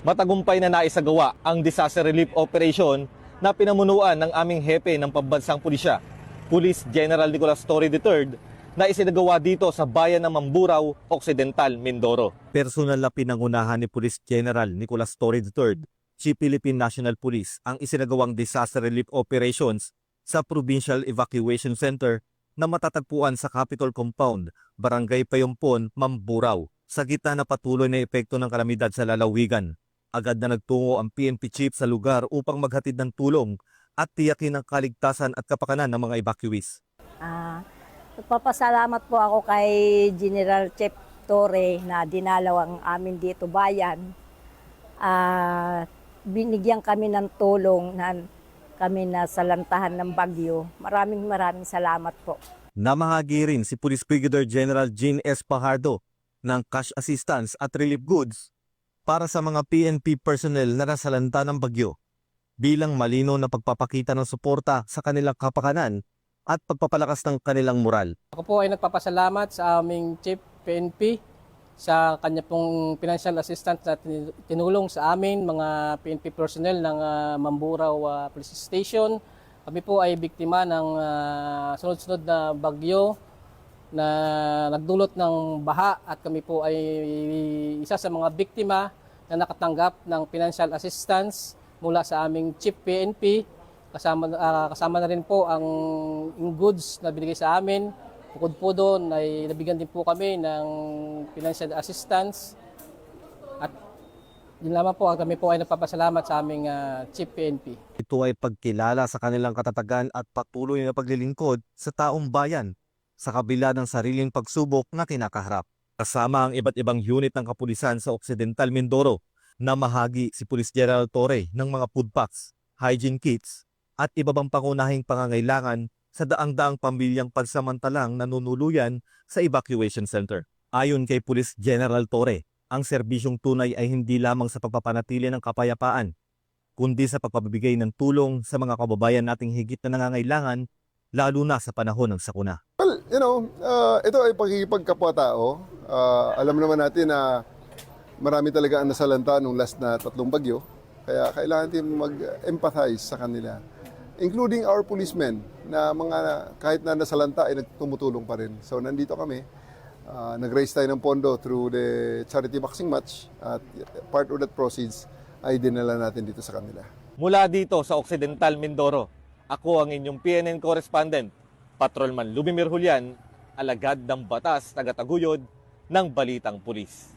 Matagumpay na naisagawa ang disaster relief operation na pinamunuan ng aming hepe ng pambansang pulisya, Police General Nicolas Torre III, na isinagawa dito sa bayan ng Mamburao, Occidental, Mindoro. Personal na pinangunahan ni Police General Nicolas Torre III, Chief Philippine National Police, ang isinagawang disaster relief operations sa Provincial Evacuation Center na matatagpuan sa Capitol Compound, Barangay Payompon, Mamburao. Sa gitna na patuloy na epekto ng kalamidad sa lalawigan, agad na nagtungo ang PNP chief sa lugar upang maghatid ng tulong at tiyakin ang kaligtasan at kapakanan ng mga evacuees. Nagpapasalamat po ako kay General Chief Torre na dinalaw ang amin dito bayan. Binigyan kami ng tulong na kami na salantahan ng bagyo. Maraming salamat po. Namahagi rin si Police Brigadier General Jean S. Pajardo ng cash assistance at relief goods para sa mga PNP personnel na nasalanta ng bagyo bilang malino na pagpapakita ng suporta sa kanilang kapakanan at pagpapalakas ng kanilang moral. Ako po ay nagpapasalamat sa aming Chief PNP sa kanya pong financial assistance na tinulong sa amin mga PNP personnel ng Mamburao Police Station. Kami po ay biktima ng sunod-sunod na bagyo na nagdulot ng baha at kami po ay isa sa mga biktima na nakatanggap ng financial assistance mula sa aming Chief PNP. Kasama na rin po ang goods na binigay sa amin. Bukod po doon ay nabigyan din po kami ng financial assistance. At yun lamang po, kami po ay nagpapasalamat sa aming Chief PNP. Ito ay pagkilala sa kanilang katatagan at patuloy na paglilingkod sa taong bayan sa kabila ng sariling pagsubok na kinakaharap. Kasama ang iba't ibang unit ng kapulisan sa Occidental Mindoro, namahagi si Police General Torre ng mga food packs, hygiene kits, at iba pang pangunahing pangangailangan sa daang-daang pamilyang pansamantalang nanunuluyan sa evacuation center. Ayon kay Police General Torre, ang serbisyong tunay ay hindi lamang sa pagpapanatili ng kapayapaan, kundi sa pagpapabigay ng tulong sa mga kababayan nating higit na nangangailangan, lalo na sa panahon ng sakuna. Well, ito ay pagkikipagkapwa-tao. Alam naman natin na marami talaga ang nasalanta nung last na 3 bagyo. Kaya kailangan natin mag-empathize sa kanila. Including our policemen na mga kahit na nasalanta ay tumutulong pa rin. So nandito kami. Nag-raise tayo ng pondo through the charity boxing match at part of that proceeds ay dinala natin dito sa kanila. Mula dito sa Occidental Mindoro, ako ang inyong PNN correspondent, Patrolman Lubimir Julian, alagad ng batas, tagataguyod ng Balitang Pulis.